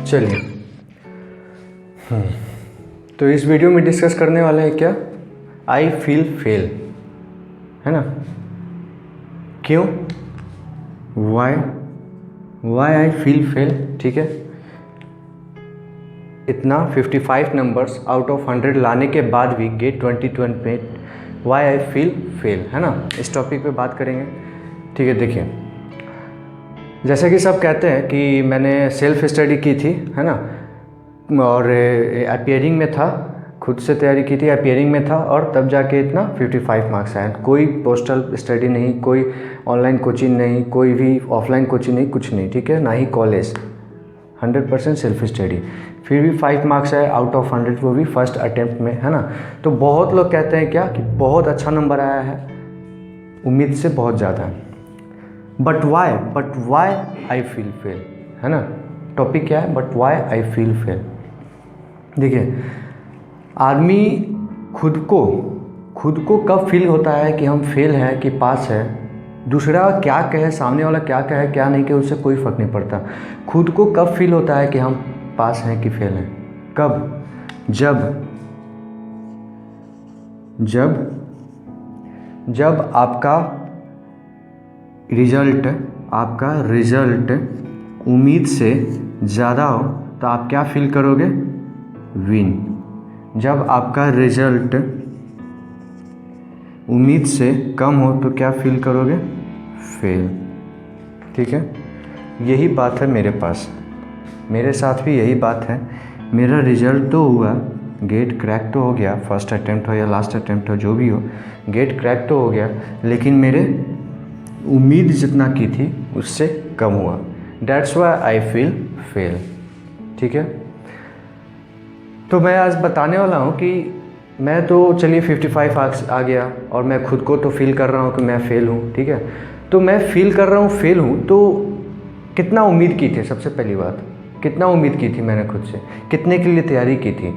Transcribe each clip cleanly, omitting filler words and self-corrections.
चलिए तो इस वीडियो में डिस्कस करने वाले हैं क्या, आई फील फेल, है ना। क्यों, वाई आई फील फेल, ठीक है। इतना 55 नंबर्स आउट ऑफ 100 लाने के बाद भी गेट 2020 में वाई आई फील फेल, है ना, इस टॉपिक पे बात करेंगे। ठीक है, देखिए जैसे कि सब कहते हैं कि मैंने सेल्फ स्टडी की थी, है ना, और अपीयरिंग में था, खुद से तैयारी की थी, अपीयरिंग में था, और तब जाके इतना 55 मार्क्स आए। कोई पोस्टल स्टडी नहीं, कोई ऑनलाइन कोचिंग नहीं, कोई भी ऑफलाइन कोचिंग नहीं, कुछ नहीं, ठीक है, ना ही कॉलेज, 100% सेल्फ स्टडी, फिर भी 5 मार्क्स आए आउट ऑफ 100, वो भी फर्स्ट अटेम्प्ट में, है ना। तो बहुत लोग कहते हैं क्या कि बहुत अच्छा नंबर आया है, उम्मीद से बहुत ज़्यादा है। But why I feel fail, है ना, टॉपिक क्या है, but why I feel fail. देखिए आदमी खुद को कब फील होता है कि हम फेल हैं कि पास है, दूसरा क्या कहे, सामने वाला क्या कहे क्या नहीं कहे, उससे कोई फ़र्क नहीं पड़ता। खुद को कब फील होता है कि हम पास हैं कि फेल हैं, कब, जब आपका रिजल्ट उम्मीद से ज़्यादा हो तो आप क्या फील करोगे, विन। जब आपका रिजल्ट उम्मीद से कम हो तो क्या फील करोगे, फेल। ठीक है, यही बात है मेरे पास, मेरे साथ भी यही बात है। मेरा रिजल्ट तो हुआ, गेट क्रैक तो हो गया, फर्स्ट अटेम्प्ट हो या लास्ट अटेम्प्ट हो, जो भी हो, गेट क्रैक तो हो गया, लेकिन मेरे उम्मीद जितना की थी उससे कम हुआ। That's why I feel fail. ठीक है, तो मैं आज बताने वाला हूँ कि मैं तो चलिए 55 आ गया और मैं खुद को तो फील कर रहा हूँ कि मैं फ़ेल हूँ। ठीक है, तो मैं फील कर रहा हूँ फेल हूँ, तो कितना उम्मीद की थी, सबसे पहली बात, कितना उम्मीद की थी मैंने खुद से, कितने के लिए तैयारी की थी,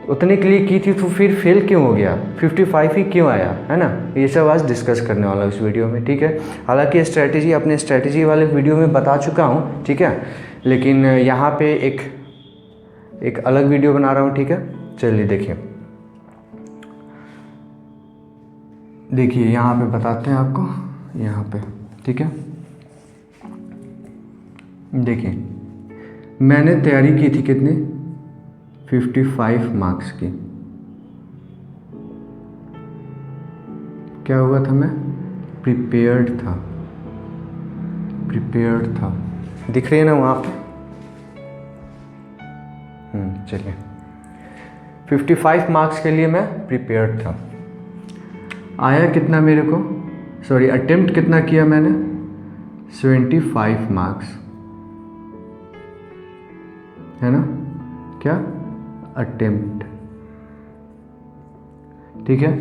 उतने के लिए की थी, तो फिर फेल क्यों हो गया, 55 ही क्यों आया, है ना। ये सब आज डिस्कस करने वाला हूँ इस वीडियो में। ठीक है, हालांकि स्ट्रैटेजी अपने स्ट्रैटेजी वाले वीडियो में बता चुका हूँ, ठीक है, लेकिन यहाँ पे एक अलग वीडियो बना रहा हूँ। ठीक है, चलिए देखिए यहाँ पे बताते हैं आपको, यहाँ पे, ठीक है। देखिए मैंने तैयारी की थी कितनी, 55 मार्क्स की। क्या हुआ था, मैं प्रिपेयर्ड था, दिख रही है ना वहाँ पे। चलिए 55 मार्क्स के लिए मैं प्रिपेयर्ड था। आया कितना मेरे को, सॉरी अटेम्प्ट कितना किया मैंने, 75 मार्क्स, है ना, क्या, अटेम्प्ट। ठीक है,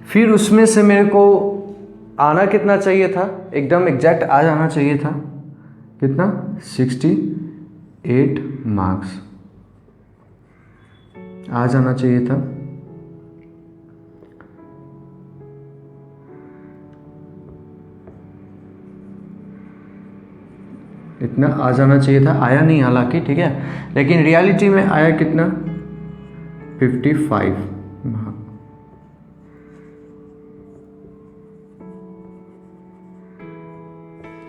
फिर उसमें से मेरे को आना कितना चाहिए था, एकदम एग्जैक्ट आ जाना चाहिए था, कितना, 68 मार्क्स आ जाना चाहिए था। इतना आ जाना चाहिए था, आया नहीं हालांकि, ठीक है, लेकिन रियलिटी में आया कितना, 55।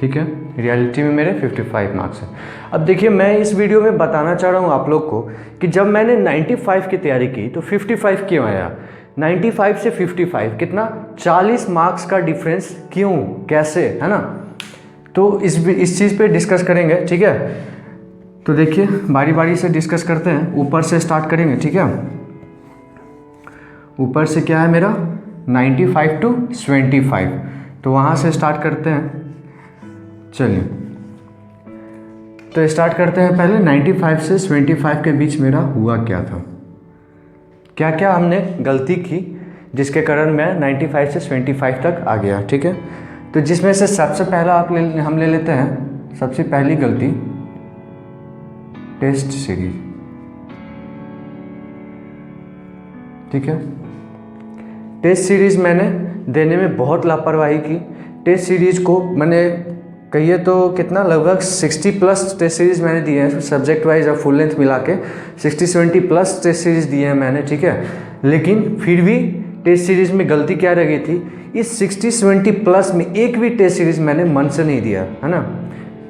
ठीक है, रियलिटी में मेरे 55 मार्क्स हैं। अब देखिए मैं इस वीडियो में बताना चाह रहा हूँ आप लोग को कि जब मैंने 95 की तैयारी की तो 55 क्यों आया, 95 से 55 कितना, 40 मार्क्स का डिफरेंस क्यों, कैसे, है ना। तो इस चीज़ पे डिस्कस करेंगे। ठीक है, तो देखिए बारी बारी से डिस्कस करते हैं, ऊपर से स्टार्ट करेंगे। ठीक है, ऊपर से क्या है मेरा 95 to 75, तो वहाँ से स्टार्ट करते हैं। चलिए तो स्टार्ट करते हैं, पहले 95 से 75 के बीच मेरा हुआ क्या था, क्या क्या हमने गलती की जिसके कारण मैं 95 से 75 तक आ गया। ठीक है, तो जिसमें से सबसे पहला हम ले लेते हैं, सबसे पहली गलती, टेस्ट सीरीज। ठीक है, टेस्ट सीरीज मैंने देने में बहुत लापरवाही की। टेस्ट सीरीज को मैंने कहिए तो कितना, लगभग 60 प्लस टेस्ट सीरीज़ मैंने दिए हैं सब्जेक्ट वाइज और फुल लेंथ मिला के 60-70 प्लस टेस्ट सीरीज़ दिए हैं मैंने, ठीक है। लेकिन फिर भी टेस्ट सीरीज़ में गलती क्या रह गई थी, इस 60-70 प्लस में एक भी टेस्ट सीरीज़ मैंने मन से नहीं दिया, है ना।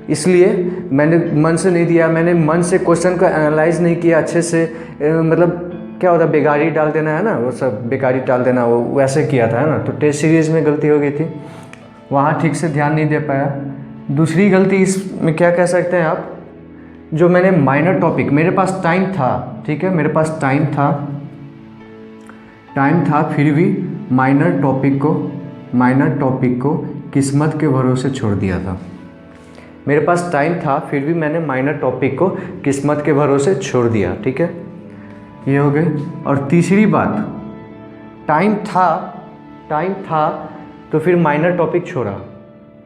इसलिए मैंने मन से नहीं दिया, मैंने मन से क्वेश्चन को एनालाइज नहीं किया अच्छे से, मतलब क्या होता है बेकारी डाल देना, है ना, वो सब बेकारी डाल देना, वो वैसे किया था, है ना। तो टेस्ट सीरीज़ में गलती हो गई थी, वहाँ ठीक से ध्यान नहीं दे पाया। दूसरी गलती इसमें क्या कह सकते हैं आप, जो मैंने माइनर टॉपिक, मेरे पास टाइम था, ठीक है, मेरे पास टाइम था, फिर भी माइनर टॉपिक को किस्मत के भरोसे छोड़ दिया था। मेरे पास टाइम था, फिर भी मैंने माइनर टॉपिक को किस्मत के भरोसे छोड़ दिया, ठीक है, ये हो गए। और तीसरी बात, टाइम था तो फिर माइनर टॉपिक छोड़ा,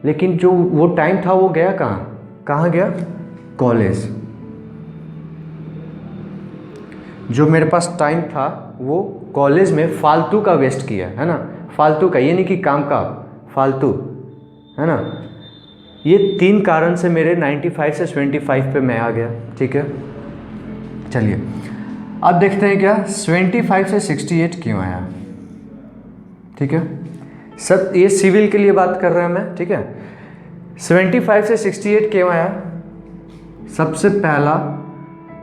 लेकिन जो वो टाइम था वो गया कहाँ गया, कॉलेज। जो मेरे पास टाइम था वो कॉलेज में फालतू का वेस्ट किया, है ना, फालतू का, ये नहीं कि काम का, फालतू, है ना। ये 3 कारण से मेरे 95 से 75 पे मैं आ गया, ठीक है। चलिए अब देखते हैं क्या 75 से 68 क्यों आया, ठीक है। सब ये सिविल के लिए बात कर रहे हैं मैं, ठीक है। 75 से 68 क्यों आया, सबसे पहला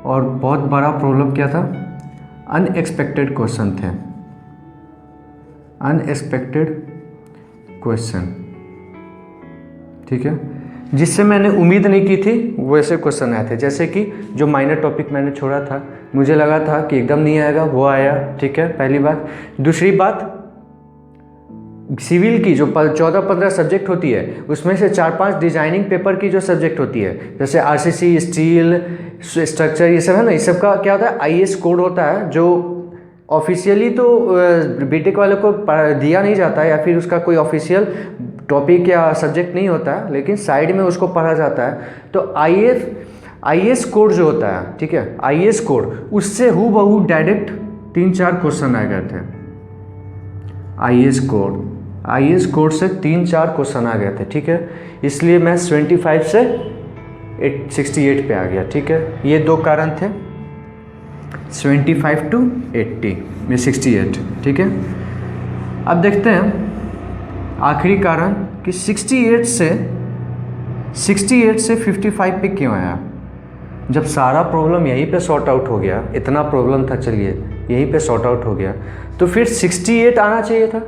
और बहुत बड़ा प्रॉब्लम क्या था, अनएक्सपेक्टेड क्वेश्चन थे, अनएक्सपेक्टेड क्वेश्चन, ठीक है, जिससे मैंने उम्मीद नहीं की थी वैसे क्वेश्चन आए थे। जैसे कि जो माइनर टॉपिक मैंने छोड़ा था, मुझे लगा था कि एकदम नहीं आएगा, वो आया, ठीक है, पहली बात। दूसरी बात, सिविल की जो 14-15 सब्जेक्ट होती है उसमें से 4-5 डिजाइनिंग पेपर की जो सब्जेक्ट होती है, जैसे आरसीसी, स्टील, स्ट्रक्चर, ये सब है ना, इस सब का क्या होता है, आईएएस कोड होता है, जो ऑफिशियली तो बीटेक वाले को दिया नहीं जाता है, या फिर उसका कोई ऑफिशियल टॉपिक या सब्जेक्ट नहीं होता है, लेकिन साइड में उसको पढ़ा जाता है। तो आईएएस कोड जो होता है, ठीक है, आईएएस कोड, उससे हूबहू डायरेक्ट 3-4 क्वेश्चन आ गए थे। आईएएस कोड से 3-4 क्वेश्चन आ गए थे, ठीक है। इसलिए मैं 75 से 68 पे आ गया, ठीक है। ये 2 कारण थे, 75 to 80 में 68, ठीक है। अब देखते हैं आखिरी कारण कि 68 से 55 पे क्यों आया। जब सारा प्रॉब्लम यहीं पे सॉर्ट आउट हो गया, इतना प्रॉब्लम था, चलिए यहीं पे सॉर्ट आउट हो गया, तो फिर 68 आना चाहिए था,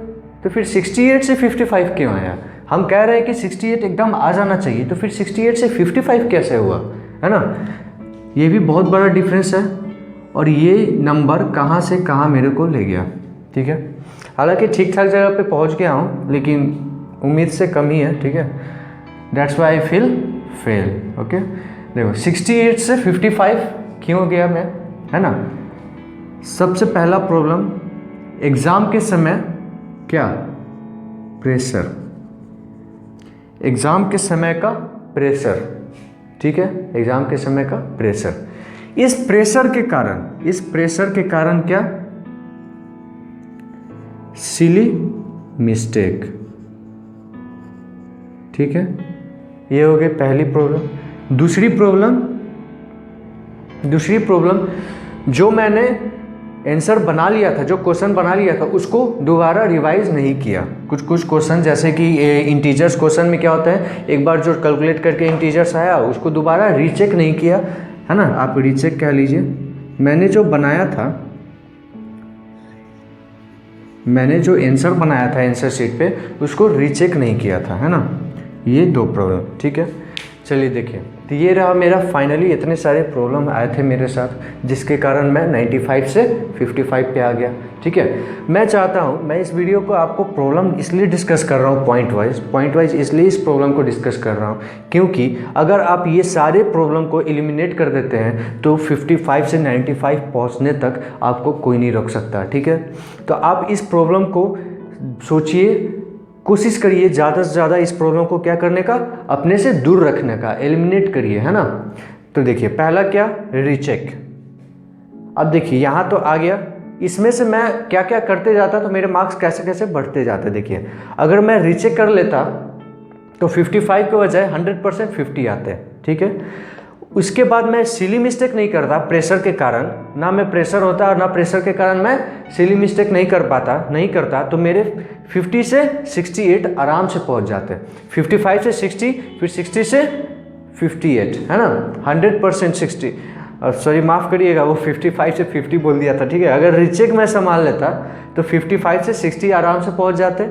तो फिर 68 से 55 क्यों आया। हम कह रहे हैं कि 68 एकदम आ जाना चाहिए, तो फिर 68 से 55 कैसे हुआ, है ना। ये भी बहुत बड़ा डिफरेंस है, और ये नंबर कहाँ से कहाँ मेरे को ले गया, ठीक है। हालांकि ठीक ठाक जगह पे पहुँच गया हूँ, लेकिन उम्मीद से कम ही है, ठीक है। That's why I feel fail, okay. देखो 68 से 55 क्यों गया मैं, है ना। सबसे पहला प्रॉब्लम, एग्ज़ाम के समय क्या, प्रेशर, एग्ज़ाम के समय का प्रेशर, ठीक है, एग्ज़ाम के समय का प्रेशर। इस प्रेशर के कारण क्या, सिली मिस्टेक, ठीक है, ये हो गई पहली प्रॉब्लम। दूसरी प्रॉब्लम, जो मैंने आंसर बना लिया था, जो क्वेश्चन बना लिया था, उसको दोबारा रिवाइज नहीं किया। कुछ क्वेश्चन, जैसे कि इंटीजर्स क्वेश्चन में क्या होता है, एक बार जो कैलकुलेट करके इंटीजर्स आया उसको दोबारा रीचेक नहीं किया, है ना। आप रीचेक कह लीजिए, मैंने जो आंसर बनाया था आंसर शीट पे, उसको रीचेक नहीं किया था, है ना। ये 2 प्रॉब्लम, ठीक है। चलिए देखिए, तो ये रहा मेरा फाइनली, इतने सारे प्रॉब्लम आए थे मेरे साथ, जिसके कारण मैं 95 से 55 पे आ गया, ठीक है। मैं चाहता हूँ, मैं इस वीडियो को आपको प्रॉब्लम इसलिए डिस्कस कर रहा हूँ पॉइंट वाइज इसलिए इस प्रॉब्लम को डिस्कस कर रहा हूँ, क्योंकि अगर आप ये सारे प्रॉब्लम को एलिमिनेट कर देते हैं तो 55 से 95 पहुँचने तक आपको कोई नहीं रोक सकता, ठीक है। तो आप इस प्रॉब्लम को सोचिए, कोशिश करिए ज़्यादा से ज़्यादा इस प्रॉब्लम को क्या करने का, अपने से दूर रखने का, एलिमिनेट करिए, है ना। तो देखिए पहला क्या, रीचेक। अब देखिए यहाँ तो आ गया, इसमें से मैं क्या क्या करते जाता तो मेरे मार्क्स कैसे कैसे बढ़ते जाते। देखिए अगर मैं रीचेक कर लेता तो 55 के बजाय 100% 50 आते हैं, ठीक है। उसके बाद मैं सिली मिस्टेक नहीं करता प्रेशर के कारण, ना मैं प्रेशर होता और ना प्रेशर के कारण मैं सिली मिस्टेक नहीं करता, तो मेरे 50 से 68 आराम से पहुंच जाते हैं। 55 से 60, फिर 60 से 58, है ना, 100% 60, सॉरी माफ़ करिएगा, वो 55 से 50 बोल दिया था, ठीक है। अगर रीचेक मैं संभाल लेता तो 55 से 60 आराम से पहुंच जाते।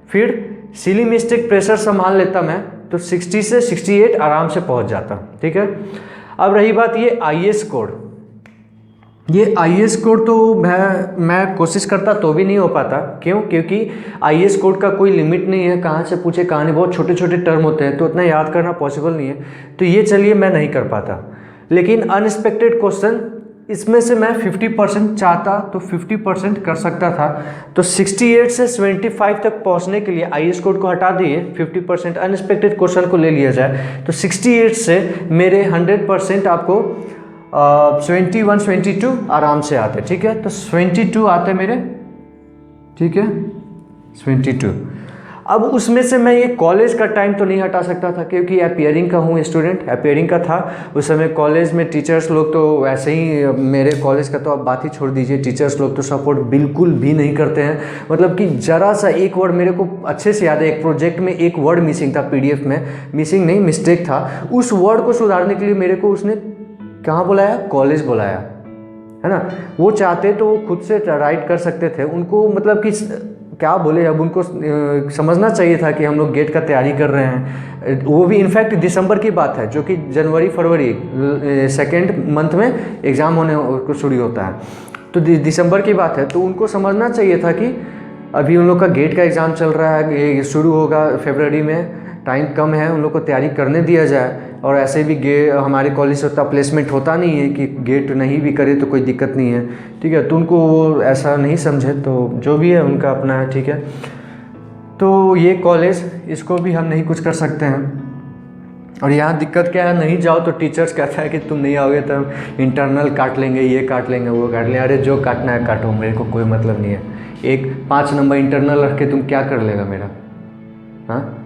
फिर सिली मिस्टेक प्रेशर संभाल लेता मैं तो 60 से 68 आराम से पहुंच जाता, ठीक है। अब रही बात ये IAS कोड, ये IAS कोड तो मैं कोशिश करता तो भी नहीं हो पाता। क्यों? क्योंकि IAS कोड का कोई लिमिट नहीं है, कहाँ से पूछे कहाँ नहीं, बहुत छोटे छोटे टर्म होते हैं, तो उतना याद करना पॉसिबल नहीं है, तो ये चलिए मैं नहीं कर पाता। लेकिन अनएक्सपेक्टेड क्वेश्चन, इसमें से मैं 50% चाहता तो 50% कर सकता था। तो 68 से 75 तक पहुंचने के लिए IAS कोड को हटा दिए, 50% अनएक्सपेक्टेड क्वेश्चन को ले लिया जाए, तो 68 से मेरे 100% आपको 21 22 आराम से आते, ठीक है। तो 22 आते मेरे, ठीक है, 22। अब उसमें से मैं ये कॉलेज का टाइम तो नहीं हटा सकता था, क्योंकि अपीयरिंग का हूँ स्टूडेंट, अपीयरिंग का था उस समय। कॉलेज में टीचर्स लोग तो वैसे ही, मेरे कॉलेज का तो आप बात ही छोड़ दीजिए, टीचर्स लोग तो सपोर्ट बिल्कुल भी नहीं करते हैं। मतलब कि ज़रा सा एक वर्ड मेरे को अच्छे से याद है, एक प्रोजेक्ट में एक वर्ड मिसिंग था, PDF में मिसिंग नहीं मिस्टेक था, उस वर्ड को सुधारने के लिए मेरे को उसने कहाँ बुलाया? कॉलेज बुलाया, है ना। वो चाहते तो वो खुद से राइट कर सकते थे, उनको मतलब कि क्या बोले, अब उनको समझना चाहिए था कि हम लोग गेट का तैयारी कर रहे हैं। वो भी इनफैक्ट दिसंबर की बात है, जो कि जनवरी फरवरी सेकेंड मंथ में एग्ज़ाम होने को शुरू होता है, तो दिसंबर की बात है। तो उनको समझना चाहिए था कि अभी उन लोग का गेट का एग्ज़ाम चल रहा है, ये शुरू होगा फरवरी में, टाइम कम है, उन लोग को तैयारी करने दिया जाए। और ऐसे भी हमारे कॉलेज से उतना प्लेसमेंट होता नहीं है कि गेट नहीं भी करे तो कोई दिक्कत नहीं है, ठीक है। तो उनको वो ऐसा नहीं समझे, तो जो भी है उनका अपना है, ठीक है। तो ये कॉलेज, इसको भी हम नहीं कुछ कर सकते हैं। और यहाँ दिक्कत क्या है, नहीं जाओ तो टीचर्स कहता है कि तुम नहीं आओगे तो हम इंटरनल काट लेंगे, ये काट लेंगे, वो काट लेंगे। अरे जो काटना है काटो, मेरे को कोई मतलब नहीं है। एक 5 नंबर इंटरनल रख के तुम क्या कर लेगा मेरा? हाँ,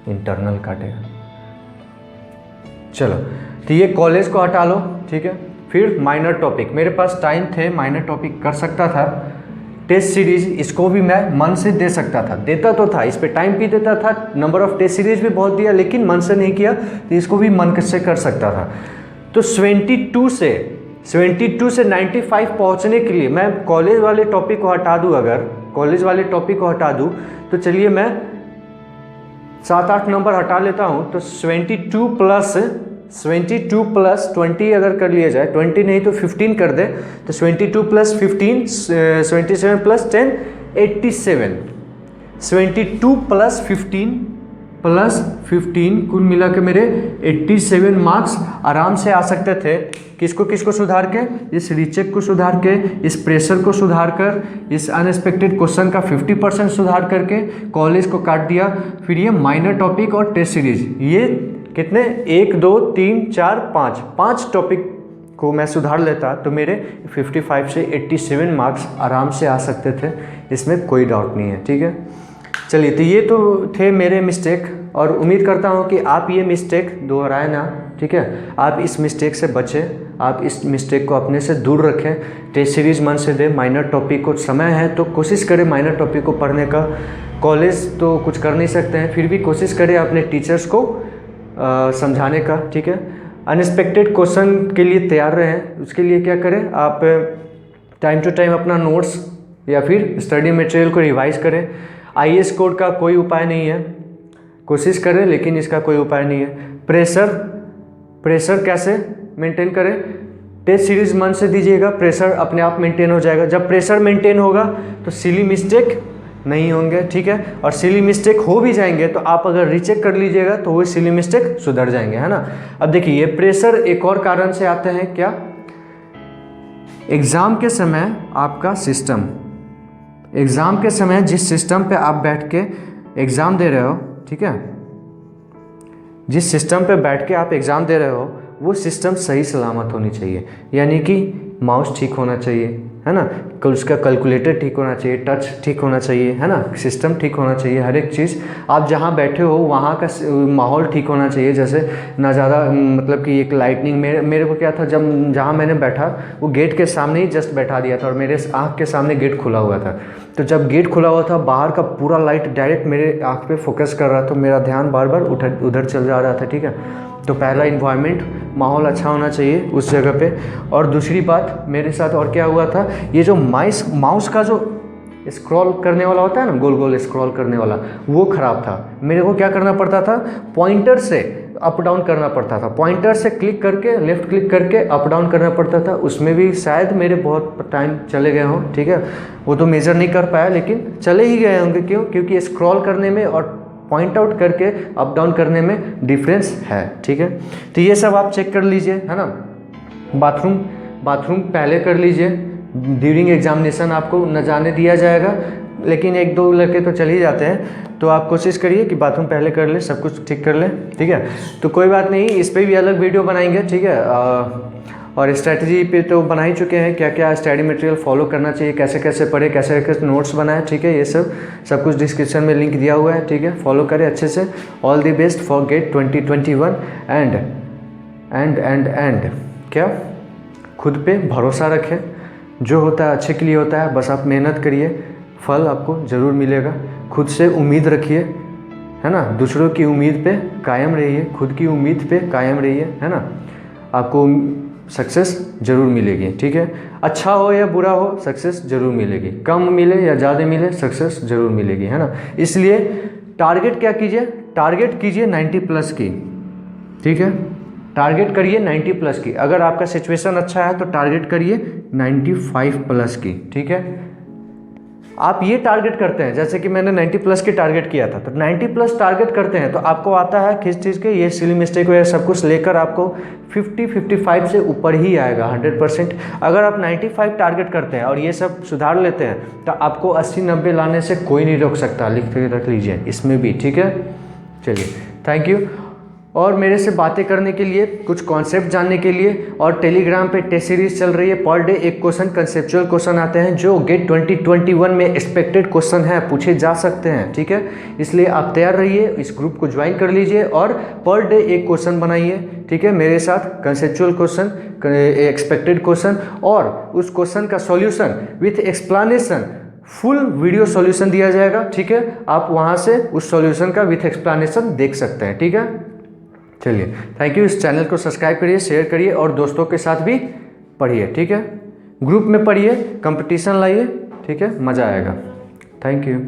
इंटरनल काटेगा। चलो, तो ये कॉलेज को हटा लो, ठीक है। फिर माइनर टॉपिक, मेरे पास टाइम थे, माइनर टॉपिक कर सकता था। टेस्ट सीरीज, इसको भी मैं मन से दे सकता था, देता तो था, इस पे टाइम भी देता था, नंबर ऑफ टेस्ट सीरीज भी बहुत दिया, लेकिन मन से नहीं किया, तो इसको भी मन से कर सकता था। तो 72 से 95 पहुंचने के लिए मैं कॉलेज वाले टॉपिक को हटा दूं, अगर कॉलेज वाले टॉपिक को हटा दूं, तो चलिए मैं 7-8 नंबर हटा लेता हूँ। तो 72 प्लस 20 अगर कर लिया जाए, 20 नहीं तो 15 कर दे, तो 72 प्लस 15, 77 प्लस 10, 87। 72 प्लस 15 कुल मिला के मेरे 87 मार्क्स आराम से आ सकते थे। किसको सुधार के? इस रीचेक को सुधार के, इस प्रेशर को सुधार कर, इस अनएक्सपेक्टेड क्वेश्चन का 50% सुधार करके कॉलेज को काट दिया। फिर ये माइनर टॉपिक और टेस्ट सीरीज, ये कितने, 1 2 3 4 5 टॉपिक को मैं सुधार लेता तो मेरे 55 से 87 मार्क्स आराम से आ सकते थे, इसमें कोई डाउट नहीं है, ठीक है। चलिए, तो ये तो थे मेरे मिस्टेक, और उम्मीद करता हूँ कि आप ये मिस्टेक दोहराए ना, ठीक है। आप इस मिस्टेक से बचें, आप इस मिस्टेक को अपने से दूर रखें। टेस्ट सीरीज मन से दें, माइनर टॉपिक को समय है तो कोशिश करें माइनर टॉपिक को पढ़ने का। कॉलेज तो कुछ कर नहीं सकते हैं, फिर भी कोशिश करें अपने टीचर्स को समझाने का, ठीक है। अनएक्सपेक्टेड क्वेश्चन के लिए तैयार रहें, उसके लिए क्या करें, आप टाइम टू टाइम अपना नोट्स या फिर स्टडी मटेरियल को रिवाइज करें। IAS कोड का कोई उपाय नहीं है, कोशिश करें लेकिन इसका कोई उपाय नहीं है। प्रेशर कैसे मेंटेन करें? टेस्ट सीरीज मन से दीजिएगा, प्रेशर अपने आप मेंटेन हो जाएगा। जब प्रेशर मेंटेन होगा तो सिली मिस्टेक नहीं होंगे, ठीक है। और सिली मिस्टेक हो भी जाएंगे तो आप अगर रीचेक कर लीजिएगा तो वो सिली मिस्टेक सुधर जाएंगे, है ना। अब देखिए, ये प्रेशर एक और कारण से आते हैं, क्या? एग्ज़ाम के समय आपका सिस्टम, एग्ज़ाम के समय जिस सिस्टम पे आप बैठ के एग्ज़ाम दे रहे हो, ठीक है, जिस सिस्टम पे बैठ के आप एग्ज़ाम दे रहे हो वो सिस्टम सही सलामत होनी चाहिए। यानी कि माउस ठीक होना चाहिए, है ना, उसका कैलकुलेटर ठीक होना चाहिए, टच ठीक होना चाहिए, है ना, सिस्टम ठीक होना चाहिए, हर एक चीज़ आप जहाँ बैठे हो वहाँ का माहौल ठीक होना चाहिए। जैसे ना ज़्यादा मतलब कि एक लाइटनिंग, मेरे को क्या था, जब जहाँ मैंने बैठा वो गेट के सामने ही जस्ट बैठा दिया था और मेरे आँख के सामने गेट खुला हुआ था। तो जब गेट खुला हुआ था बाहर का पूरा लाइट डायरेक्ट मेरे आँख पे फोकस कर रहा था, तो मेरा ध्यान बार बार उधर चल जा रहा था। ठीक है, तो पहला इन्वायरमेंट माहौल अच्छा होना चाहिए उस जगह पे। और दूसरी बात मेरे साथ और क्या हुआ था, ये जो माउस का जो स्क्रॉल करने वाला होता है ना, गोल गोल स्क्रॉल करने वाला, वो ख़राब था। मेरे को क्या करना पड़ता था, पॉइंटर से अप डाउन करना पड़ता था, पॉइंटर से क्लिक करके लेफ़्ट क्लिक करके अप डाउन करना पड़ता था। उसमें भी शायद मेरे बहुत टाइम चले गए हों। ठीक है, वो तो मेज़र नहीं कर पाया लेकिन चले ही गए होंगे। क्यों? क्योंकि स्क्रॉल करने में और पॉइंट आउट करके अप डाउन करने में डिफरेंस है। ठीक है, तो ये सब आप चेक कर लीजिए, है ना। बाथरूम पहले कर लीजिए, ड्यूरिंग एग्जामिनेशन आपको न जाने दिया जाएगा, लेकिन एक दो लड़के तो चल ही जाते हैं, तो आप कोशिश करिए कि बाथरूम पहले कर ले, सब कुछ ठीक कर ले। ठीक है, तो कोई बात नहीं, इस पर भी अलग वीडियो बनाएंगे। ठीक है, और स्ट्रैटेजी पे तो बना ही चुके हैं, क्या क्या स्टडी मटेरियल फॉलो करना चाहिए, कैसे कैसे पढ़े, कैसे कैसे नोट्स बनाए। ठीक है, ये सब कुछ डिस्क्रिप्शन में लिंक दिया हुआ है। ठीक है, फॉलो करें अच्छे से। All the best for GATE 2021 and क्या, खुद पे भरोसा रखें, जो होता है अच्छे के लिए होता है, बस आप मेहनत करिए, फल आपको ज़रूर मिलेगा। खुद से उम्मीद रखिए, है ना, दूसरों की उम्मीद पे कायम रहिए, खुद की उम्मीद पे कायम रहिए, है ना, आपको सक्सेस ज़रूर मिलेगी। ठीक है, अच्छा हो या बुरा हो, सक्सेस ज़रूर मिलेगी, कम मिले या ज़्यादा मिले, सक्सेस ज़रूर मिलेगी, है ना। इसलिए टारगेट क्या कीजिए, टारगेट कीजिए 90 प्लस की। ठीक है, टारगेट करिए 90 प्लस की। अगर आपका सिचुएशन अच्छा है तो टारगेट करिए 95 प्लस की। ठीक है, आप ये टारगेट करते हैं, जैसे कि मैंने 90 प्लस की टारगेट किया था, तो 90 प्लस टारगेट करते हैं तो आपको आता है किस चीज़ के, ये सिली मिस्टेक वगैरह सब कुछ लेकर आपको 50-55 से ऊपर ही आएगा 100%। अगर आप 95 टारगेट करते हैं और ये सब सुधार लेते हैं तो आपको 80-90 लाने से कोई नहीं रोक सकता, लिख के रख लीजिए इसमें भी। ठीक है, चलिए, थैंक यू। और मेरे से बातें करने के लिए, कुछ कॉन्सेप्ट जानने के लिए, और टेलीग्राम पे टेस्ट सीरीज चल रही है, पर डे एक क्वेश्चन, कंसेप्चुअल क्वेश्चन आते हैं जो गेट 2021 में एक्सपेक्टेड क्वेश्चन है, पूछे जा सकते हैं। ठीक है, इसलिए आप तैयार रहिए, इस ग्रुप को ज्वाइन कर लीजिए और पर डे एक क्वेश्चन बनाइए। ठीक है, मेरे साथ कंसेप्चुअल क्वेश्चन, एक्सपेक्टेड क्वेश्चन और उस क्वेश्चन का solution with explanation, full video solution दिया जाएगा। ठीक है, आप वहाँ से उस सॉल्यूशन का विथ एक्सप्लेनेशन देख सकते हैं। ठीक है, चलिए, थैंक यू। इस चैनल को सब्सक्राइब करिए, शेयर करिए और दोस्तों के साथ भी पढ़िए। ठीक है, ग्रुप में पढ़िए, कंपटीशन लाइए। ठीक है, मज़ा आएगा। Thank you.